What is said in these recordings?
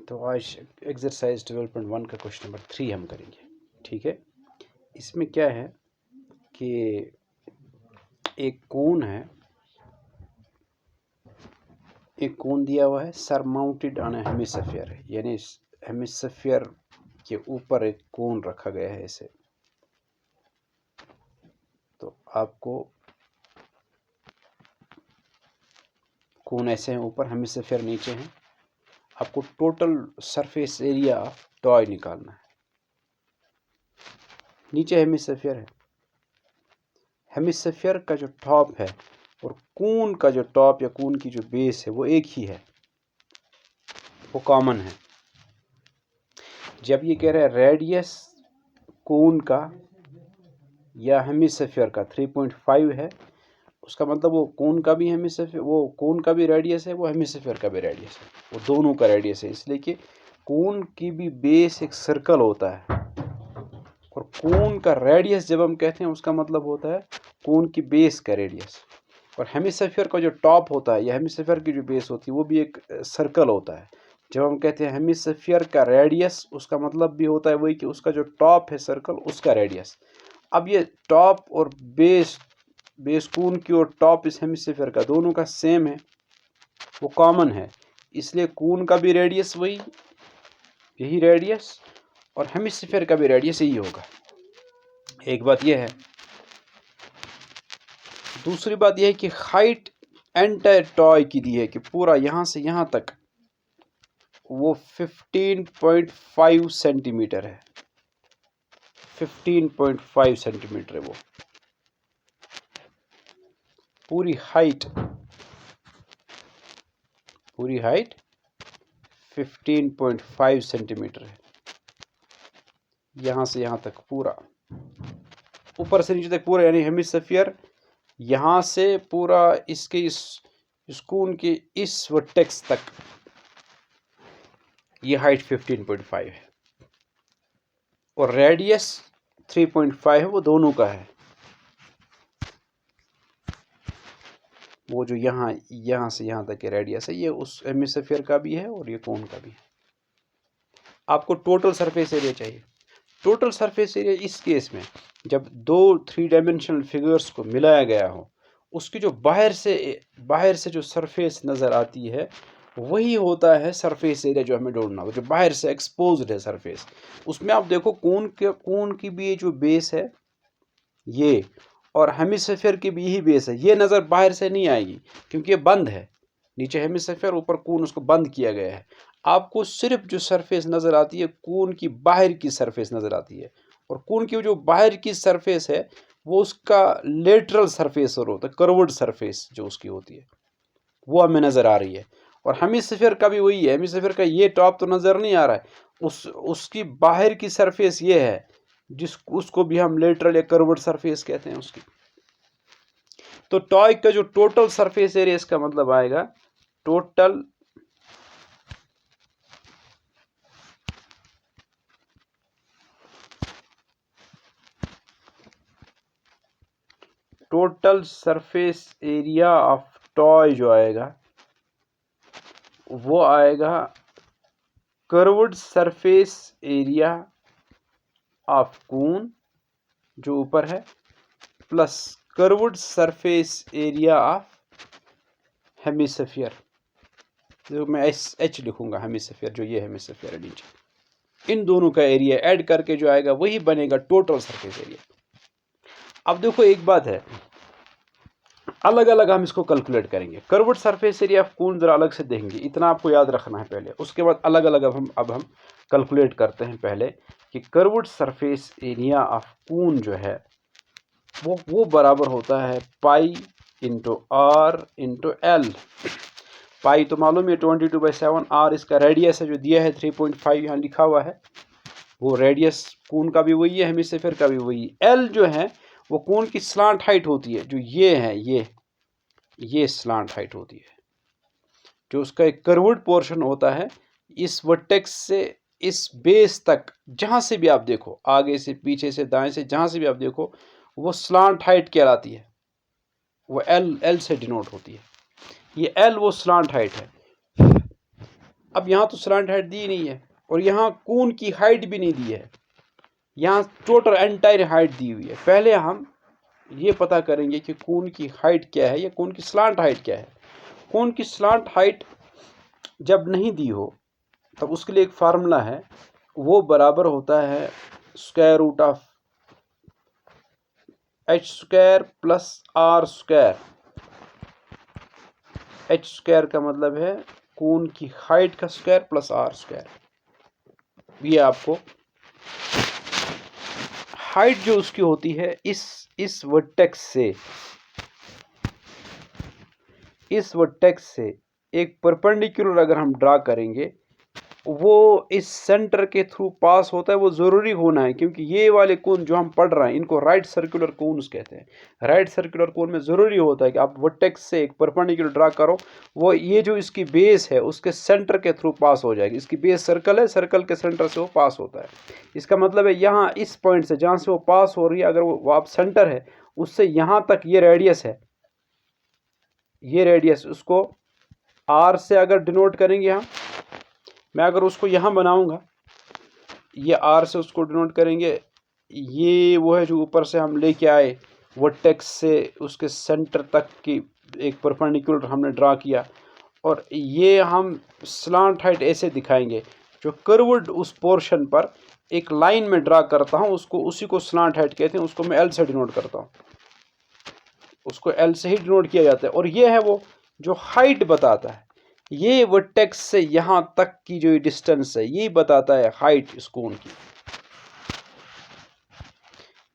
तो आज एक्सरसाइज 12.1 का क्वेश्चन नंबर 3 हम करेंगे। ठीक है, इसमें क्या है कि एक कोन है, एक कोन दिया हुआ है, सरमाउंटेड ऑन ए हेमिस्फीयर है, यानी हेमिस्फीयर के ऊपर एक कोन रखा गया है ऐसे। तो आपको कोन ऐसे हैं ऊपर, हेमिस्फीयर नीचे हैं, आपको total surface area of toy निकालना है। नीचे हेमिस्फीयर है, हेमिस्फीयर का जो टॉप है और कोन का जो टॉप या कोन की जो बेस है वो एक ही है, वो कॉमन है। जब ये कह रहा है रेडियस कोन का या हेमिस्फीयर का 3.5 है, उसका मतलब वो कोन का भी हेमिस्फीयर, वो कोन का भी रेडियस है, वो हेमिस्फीयर का भी रेडियस है, वो दोनों का रेडियस है। इसलिए कि कोन की भी बेस एक सर्कल होता है और कोन का रेडियस जब हम कहते हैं उसका मतलब होता है कोन की बेस का रेडियस। और हेमिस्फीयर का जो टॉप होता है या हेमिस्फीयर की जो बेस होती है वो भी एक सर्कल होता है। जब हम कहते हैं हेमिस्फीयर का रेडियस, उसका मतलब भी होता है वही कि उसका जो टॉप है सर्कल, उसका रेडियस। अब ये टॉप और बेस कोन की और टॉप इस हेमिस्फीयर का दोनों का सेम है, वो कॉमन है, इसलिए कोन का भी रेडियस वही, यही रेडियस, और हेमिस्फीयर का भी रेडियस यही होगा। एक बात यह है। दूसरी बात यह है कि हाइट एंटायर टॉय की दी है कि पूरा यहाँ से यहाँ तक वो 15.5 सेंटीमीटर है, 15.5 सेंटीमीटर है वो पूरी हाइट 15.5 सेंटीमीटर है, यहाँ से यहाँ तक पूरा, ऊपर से नीचे तक पूरा, यानी हेमिस्फीयर यहाँ से पूरा इसके इस कोन के इस वर्टेक्स तक ये हाइट 15.5 है और रेडियस 3.5 है, वो दोनों का है। वो जो यहाँ से यहाँ तक के रेडियस है, ये उस हेमिस्फीयर का भी है और ये कोन का भी है। आपको टोटल सरफेस एरिया चाहिए। टोटल सरफेस एरिया इस केस में जब दो 3 डायमेंशनल फिगर्स को मिलाया गया हो, उसकी जो बाहर से जो सरफेस नज़र आती है वही होता है सरफेस एरिया जो हमें ढूंढना हो, जो बाहर से एक्सपोज्ड है सरफेस। उसमें आप देखो कोन की भी जो बेस है ये, और हेमिस्फीयर की भी यही बेस है, ये नज़र बाहर से नहीं आएगी क्योंकि ये बंद है। नीचे हेमिस्फीयर, ऊपर कोन, उसको बंद किया गया है। आपको सिर्फ जो सरफेस नज़र आती है कोन की बाहर की सरफेस नज़र आती है, और कोन की जो बाहर की सरफेस है वो उसका लेटरल सरफेस और होता है, कर्व्ड सरफेस जो उसकी होती है वो हमें नज़र आ रही है। और हेमिस्फीयर का भी वही है, हेमिस्फीयर का ये टॉप तो नज़र नहीं आ रहा है, उसकी बाहर की सरफेस ये है, उसको भी हम लेटरल या कर्व्ड सरफेस कहते हैं उसकी। तो टॉय का जो टोटल सरफेस एरिया, इसका मतलब आएगा total surface area of toy जो आएगा वो आएगा curved surface area of cone जो ऊपर है plus curved surface area of hemisphere, जो मैं एच लिखूंगा, हेमिस्फीयर जो ये हेमिस्फीयर है नीचे, इन दोनों का एरिया ऐड करके जो आएगा वही बनेगा टोटल सरफेस एरिया। अब देखो एक बात है, अलग अलग हम इसको कैलकुलेट करेंगे। कर्व्ड सरफेस एरिया ऑफ कोन जरा अलग से देंगे, इतना आपको याद रखना है पहले, उसके बाद अलग अलग अब हम कैलकुलेट करते हैं पहले कि curved surface area of cone जो है वो बराबर होता है pi into r into l. Pi तो मालूम है 22/7, आर इसका रेडियस है जो दिया है 3.5 यहाँ लिखा हुआ है, वो रेडियस कोन का भी वही है, हेमिस्फीयर का भी वही है। एल जो है वो कोन की स्लांट हाइट होती है, जो ये है, ये स्लांट हाइट होती है, जो उसका एक कर्व्ड पोर्शन होता है इस वर्टेक्स से इस बेस तक, जहां से भी आप देखो, आगे से पीछे से दाएं से जहां से भी आप देखो, वो स्लांट हाइट कहलाती है, वो एल से डिनोट होती है। ये एल वो स्लांट हाइट है। अब यहाँ तो स्लांट हाइट दी नहीं है और यहाँ कोन की हाइट भी नहीं दी है, यहाँ टोटल एंटायर हाइट दी हुई है। पहले हम ये पता करेंगे कि कोन की हाइट क्या है या कोन की स्लांट हाइट क्या है। कोन की स्लांट हाइट जब नहीं दी हो तब उसके लिए एक फार्मूला है, वो बराबर होता है square root of H square plus R square. H square का मतलब है कोन की हाइट का स्क्वायर प्लस आर स्क्वायर। ये आपको हाइट जो उसकी होती है इस वर्टेक्स से एक परपेंडिकुलर अगर हम ड्रा करेंगे, वो इस सेंटर के थ्रू पास होता है। वो ज़रूरी होना है क्योंकि ये वाले कोन जो हम पढ़ रहे हैं इनको राइट सर्कुलर कोन्स कहते हैं। राइट सर्कुलर कोन में ज़रूरी होता है कि आप वर्टेक्स से एक परपेंडिकुलर ड्रा करो, वो ये जो इसकी बेस है उसके सेंटर के थ्रू पास हो जाएगी। इसकी बेस सर्कल है, सर्कल के सेंटर से वो पास होता है। इसका मतलब है यहाँ इस पॉइंट से जहाँ से वो पास हो रही है, अगर वो आप सेंटर है उससे यहाँ तक ये रेडियस है, ये रेडियस उसको आर से अगर डिनोट करेंगे हम, मैं अगर उसको यहाँ बनाऊंगा, ये आर से उसको डिनोट करेंगे। ये वो है जो ऊपर से हम लेके आए वर्टेक्स से उसके सेंटर तक की एक परपेंडिकुलर हमने ड्रा किया, और ये हम स्लांट हाइट ऐसे दिखाएंगे। जो कर्व्ड उस पोर्शन पर एक लाइन में ड्रा करता हूँ उसको, उसी को स्लांट हाइट कहते हैं। उसको मैं एल से डिनोट करता हूँ, उसको एल से ही डिनोट किया जाता है। और ये है वो जो हाइट बताता है, ये वर्टेक्स से यहाँ तक की जो डिस्टेंस है यही बताता है हाइट इस कोन की।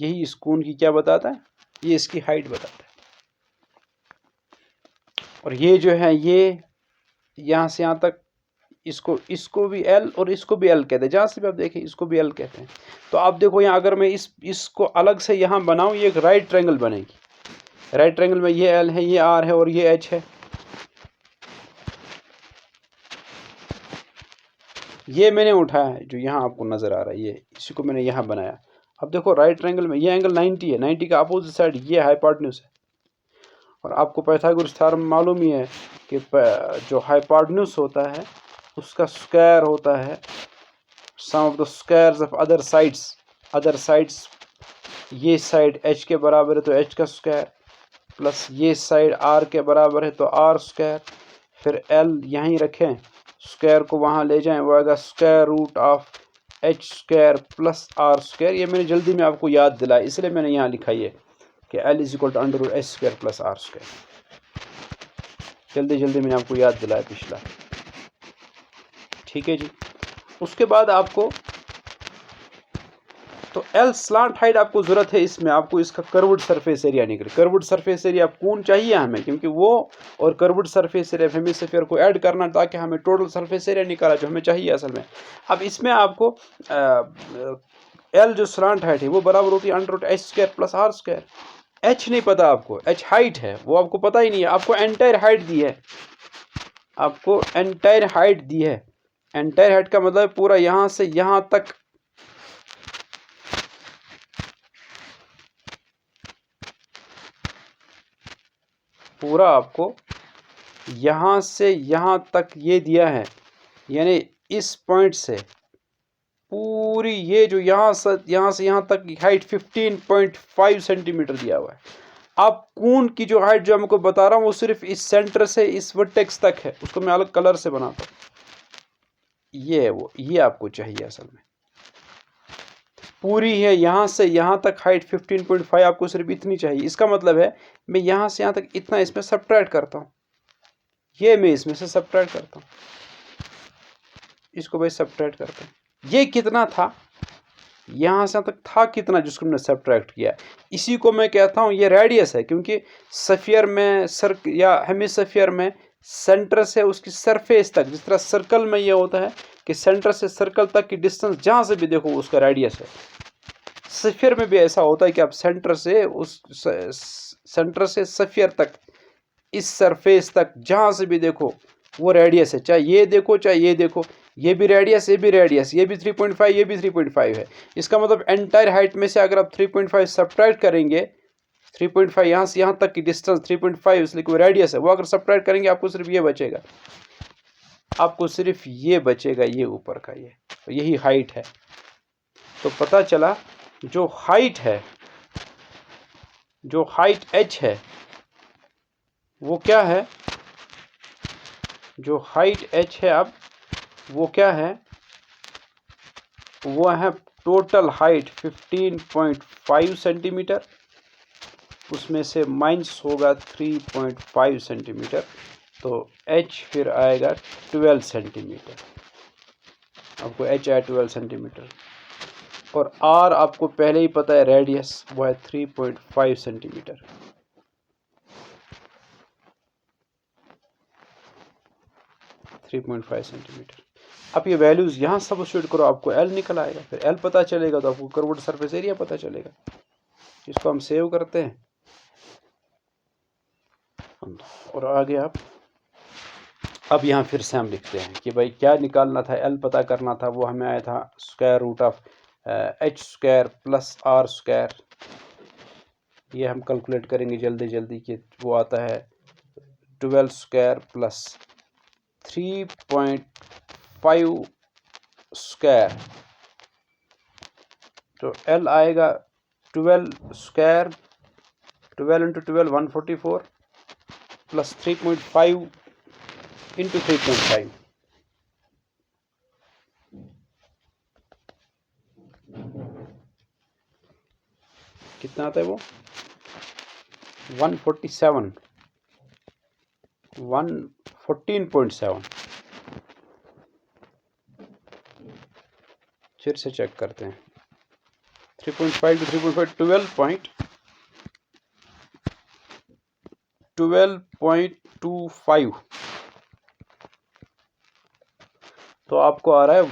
यही इस कोन की क्या बताता है, ये इसकी हाइट बताता है। और ये जो है ये यहाँ से यहाँ तक, इसको भी एल और इसको भी एल कहते हैं। जहाँ से भी आप देखें इसको भी एल कहते हैं। तो आप देखो यहाँ अगर मैं इसको अलग से यहाँ बनाऊँ, ये एक राइट ट्रायंगल बनेगी। राइट ट्रायंगल में ये एल है, ये आर है और ये एच है। ये मैंने उठाया है जो यहाँ आपको नज़र आ रहा है, ये इसी को मैंने यहाँ बनाया। अब देखो राइट ट्रायंगल में ये एंगल 90 है, 90 का अपोजिट साइड ये हाइपोटेन्यूज है। और आपको पाइथागोरस थ्योरम मालूम ही है कि जो हाइपोटेन्यूज होता है उसका स्क्वायर होता है sum of the squares of other sides. ये साइड h के बराबर है तो h का स्क्वायर, प्लस ये साइड r के बराबर है तो r स्क्वायर। फिर l यहीं रखें, स्क्वायर को वहाँ ले जाएं, वो आएगा square root of H square plus R square. ये मैंने जल्दी में आपको याद दिलाया इसलिए मैंने यहाँ लिखा ये कि L is equal to under root H square plus R square. जल्दी मैंने आपको याद दिलाया पिछला। ठीक है जी। उसके बाद आपको तो एल स्लांट हाइट आपको ज़रूरत है इसमें, आपको इसका कर्व्ड सरफेस एरिया निकले। कर्व्ड सरफेस एरिया कौन चाहिए हमें, क्योंकि वो और कर्व्ड सरफेस एरिया हेमिस्फीयर को ऐड करना ताकि हमें टोटल सरफेस एरिया निकाला जो हमें चाहिए असल में। अब इसमें आपको एल जो स्लांट हाइट है वो बराबर होती है under root H square plus R square. H नहीं पता आपको, एच हाइट है वो आपको पता ही नहीं है। आपको एंटायर हाइट दी है, आपको एंटायर हाइट दी है। एंटायर हाइट का मतलब पूरा यहाँ से यहाँ तक, पूरा आपको यहाँ से यहाँ तक ये दिया है, यानी इस पॉइंट से पूरी ये जो यहाँ से यहाँ तक की हाइट 15.5 सेंटीमीटर दिया हुआ है। अब कोन की जो हाइट जो हमको बता रहा हूँ वो सिर्फ इस सेंटर से इस वर्टेक्स तक है, उसको मैं अलग कलर से बनाता हूँ। ये है वो, ये आपको चाहिए असल में पूरी है यहाँ से यहाँ तक हाइट 15.5 आपको सिर्फ इतनी चाहिए। इसका मतलब है मैं यहाँ से यहाँ तक इतना इसमें सब्ट्रैक्ट करता हूँ, ये मैं इसमें से सब्ट्रैक्ट करता हूँ, इसको भाई सब्ट्रैक्ट करता हूँ। ये कितना था, यहाँ से तक था कितना जिसको हमने सब्ट्रैक्ट किया, इसी को मैं कहता हूँ ये रेडियस है। क्योंकि सफियर में या हेमिस्फीयर में सेंटर से उसकी सरफेस तक, जिस तरह सर्कल में ये होता है कि सेंटर से सर्कल तक की डिस्टेंस जहाँ से भी देखो उसका रेडियस है, सफियर में भी ऐसा होता है कि आप सेंटर से सफियर तक, इस सरफेस तक जहाँ से भी देखो वो रेडियस है। चाहे ये देखो चाहे ये देखो, ये भी रेडियस ये भी रेडियस, ये भी 3.5 ये भी 3.5 है। इसका मतलब एंटायर हाइट में से अगर आप 3.5 सब्ट्रैक्ट करेंगे, 3.5 यहाँ से यहाँ तक की डिस्टेंस 3.5 इसलिए कोई रेडियस है, वो अगर सब्ट्रैक्ट करेंगे आपको सिर्फ ये बचेगा। आपको सिर्फ ये बचेगा, ये ऊपर का ये, तो यही हाइट है। तो पता चला जो हाइट है, जो हाइट h है वो क्या है, जो हाइट h है अब वो क्या है, वो है टोटल हाइट 15.5 सेंटीमीटर, उसमें से माइनस होगा 3.5 सेंटीमीटर, तो h फिर आएगा 12 सेंटीमीटर। आपको h आया 12 सेंटीमीटर, और r आपको पहले ही पता है रेडियस वो है 3.5 सेंटीमीटर। अब ये वैल्यूज यहाँ सब्स्टिट्यूट करो, आपको L निकल आएगा। फिर L पता चलेगा तो आपको कर्व्ड सरफेस एरिया पता चलेगा। इसको हम सेव करते हैं और आगे अब यहाँ फिर से हम लिखते हैं कि भाई क्या निकालना था, L पता करना था, वो हमें आया था square root of h square plus r square. ये हम कैलकुलेट करेंगे जल्दी जल्दी कि वो आता है 12 स्क्वायर प्लस 3.5 स्क्वायर, तो L आएगा 12 स्क्वायर, 12 इंटू 12 144 प्लस 3.5 इंटू 3.5, कितना आता है वो 114.7, फिर से चेक करते हैं 3.5 टू 3.5 12.25, तो आपको आ रहा है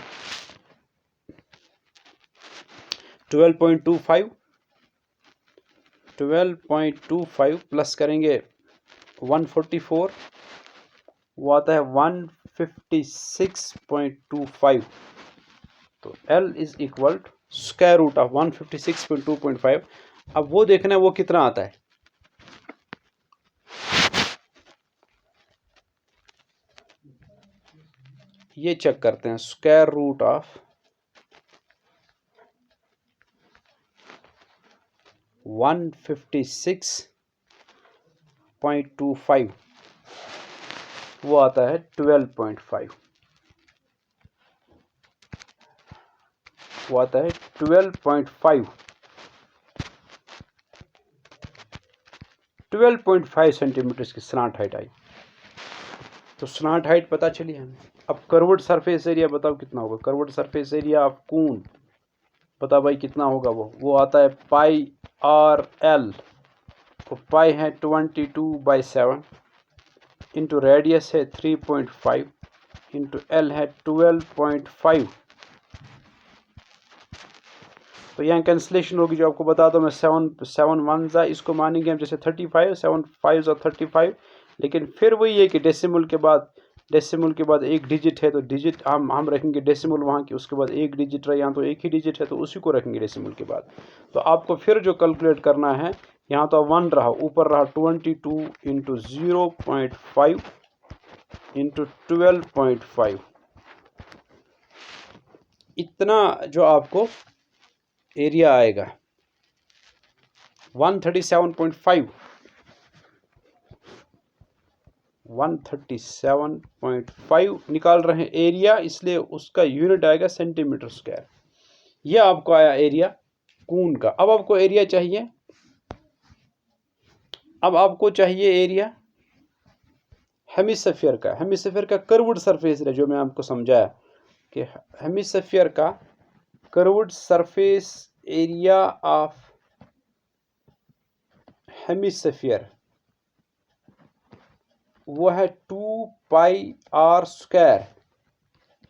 12.25 प्लस करेंगे 144, वो आता है 156.25, तो L is equal to square root of 156.2.5। अब वो देखना है वो कितना आता है, ये चेक करते हैं। स्क्वायर रूट ऑफ 156.25 वो आता है 12.5, वो आता है 12.5 सेंटीमीटर की स्लॉट हाइट आई। तो स्लॉट हाइट पता चली हमें। अब कर्व्ड सरफेस एरिया बताओ कितना होगा। कर्व्ड सरफेस एरिया ऑफ कून पता भाई कितना होगा, वो आता है पाई आर एल, तो पाई है 22/7 इंटू रेडियस है 3.5 इंटू एल है 12.5, तो यहाँ कैंसिलेशन होगी जो आपको बता दो मैं। 7 1 इसको मानेंगे हम जैसे 35, 7 5 और 35, लेकिन फिर वही है कि डेसिमल के बाद एक डिजिट है तो डिजिट हम रखेंगे डेसिमल वहाँ की, उसके बाद एक डिजिट रहा, यहाँ तो एक ही डिजिट है तो उसी को रखेंगे डेसिमल के बाद। तो आपको फिर जो कैलकुलेट करना है, यहाँ तो 1 रहा, ऊपर रहा 22 इंटू 0.5 इंटू 12.5, इतना जो आपको एरिया आएगा 137.5 निकाल रहे हैं एरिया, इसलिए उसका यूनिट आएगा सेंटीमीटर स्क्वायर। यह आपको आया एरिया कून का। अब आपको एरिया चाहिए, एरिया हेमिस्फीयर का। हेमिस्फीयर का कर्व्ड सरफेस एरिया जो मैं आपको समझाया कि हेमिस्फीयर का curved surface area of hemisphere वो है 2 πr स्क्वायर,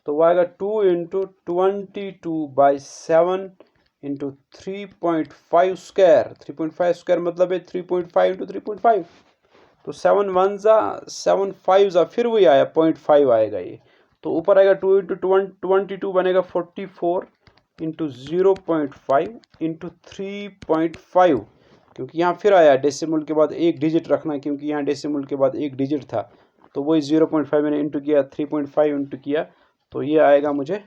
तो वो आएगा 2 इंटू 22/7 इंटू 3.5 स्क्वायर। 3.5 स्क्वायर मतलब है 3.5 इंटू 3.5, तो 7 1 7 5 फिर वही आया 0.5 आएगा ये, तो ऊपर आएगा 2 इंटू 22 बनेगा 44 इंटू 0.5 इंटू 3.5, क्योंकि यहाँ फिर आया डेसिमल के बाद एक डिजिट रखना, क्योंकि यहाँ डेसिमल के बाद एक डिजिट था, तो वही 0.5 मैंने इंटू किया, 3.5 इंटू किया, तो ये आएगा मुझे,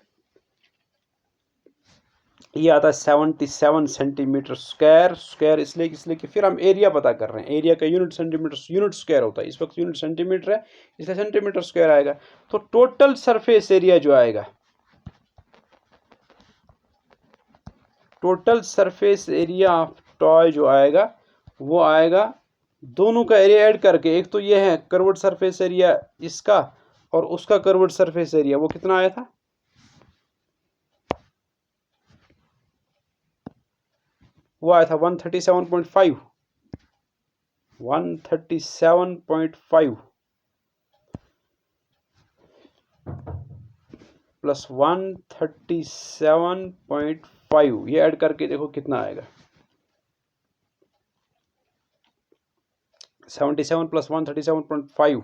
ये आता है 77 सेंटीमीटर स्क्वायर। इसलिए कि फिर हम एरिया पता कर रहे हैं, एरिया का यूनिट सेंटीमीटर यूनिट स्क्वायर होता है, इस वक्त यूनिट सेंटीमीटर है इसलिए सेंटीमीटर स्क्वायर आएगा। तो टोटल सरफेस एरिया जो आएगा, total surface area of toy जो आएगा वो आएगा दोनों का एरिया ऐड करके। एक तो ये है कर्व्ड सरफेस एरिया इसका और उसका कर्व्ड सरफेस एरिया, वो कितना आया था, वो आया था 137.5 प्लस 137.5, ये ऐड करके देखो कितना आएगा, 77 प्लस 137.5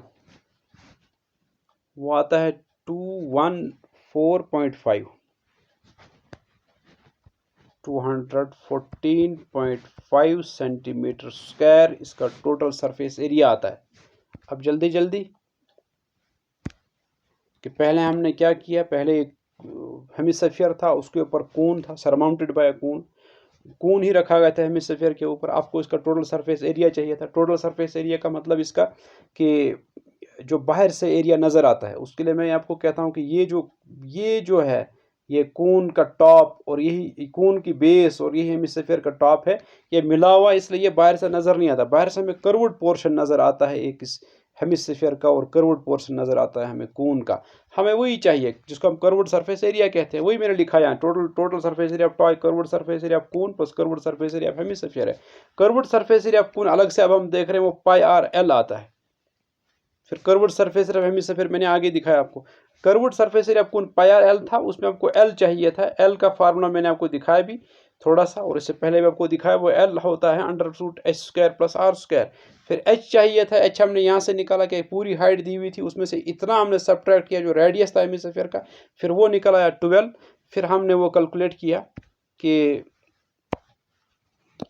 वो आता है 214.5, 214.5 सेंटीमीटर स्क्वायर इसका टोटल सरफेस एरिया आता है। अब जल्दी जल्दी कि पहले हमने क्या किया, पहले एक हेमिस्फीयर था, उसके ऊपर कोन था, सरमाउंटेड बाय कोन, कोन ही रखा गया था हेमिस्फीयर के ऊपर। आपको इसका टोटल सरफेस एरिया चाहिए था। टोटल सरफेस एरिया का मतलब इसका कि जो बाहर से एरिया नज़र आता है, उसके लिए मैं आपको कहता हूँ कि ये जो है ये कोन का टॉप और यही कोन की बेस और यही हेमिस्फीयर का टॉप है, ये मिला हुआ, इसलिए ये बाहर से नज़र नहीं आता। बाहर से हमें कर्व्ड पोर्शन नज़र आता है एक इस हेमिस्फीयर का, और कर्व्ड पोर्शन नज़र आता है हमें कोन का। हमें वही चाहिए जिसको हम कर्व्ड सरफेस एरिया कहते हैं, वही मैंने लिखा यहाँ, total surface area of toy curved surface area of cone plus curved surface area of hemisphere है। Curved surface area of cone अलग से अब हम देख रहे हैं, वो पाई आर एल आता है। फिर curved surface area of hemisphere मैंने आगे दिखाया आपको। Curved surface area of cone pi R L था, उसमें आपको एल चाहिए था। एल का फार्मूला मैंने आपको दिखाया भी थोड़ा सा, और इससे पहले भी आपको दिखाया, वो एल होता है under root H square plus R square. फिर एच चाहिए था, एच हमने यहाँ से निकाला कि पूरी हाइट दी हुई थी, उसमें से इतना हमने सब्ट्रैक्ट किया जो रेडियस था हेमिस्फीयर का, फिर वो निकल आया 12। फिर हमने वो कैलकुलेट किया कि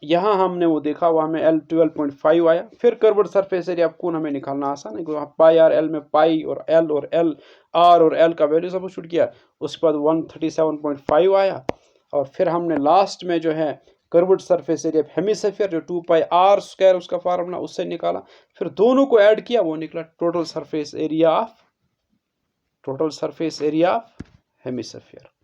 यहाँ हमने वो देखा, वो हमें एल 12.5 आया। फिर कर्व्ड सरफेस एरिया कोन हमें निकालना आसान है, क्योंकि पाई आर एल में पाई और एल आर और एल का वैल्यू सब शूट किया। उसके बाद 137.5 आया, और फिर हमने लास्ट में जो है कर्व्ड सरफेस एरिया हेमिस्फीयर जो 2 पाई आर स्क्वायर उसका फार्मूला उससे निकाला। फिर दोनों को ऐड किया, वो निकला total surface area of hemisphere.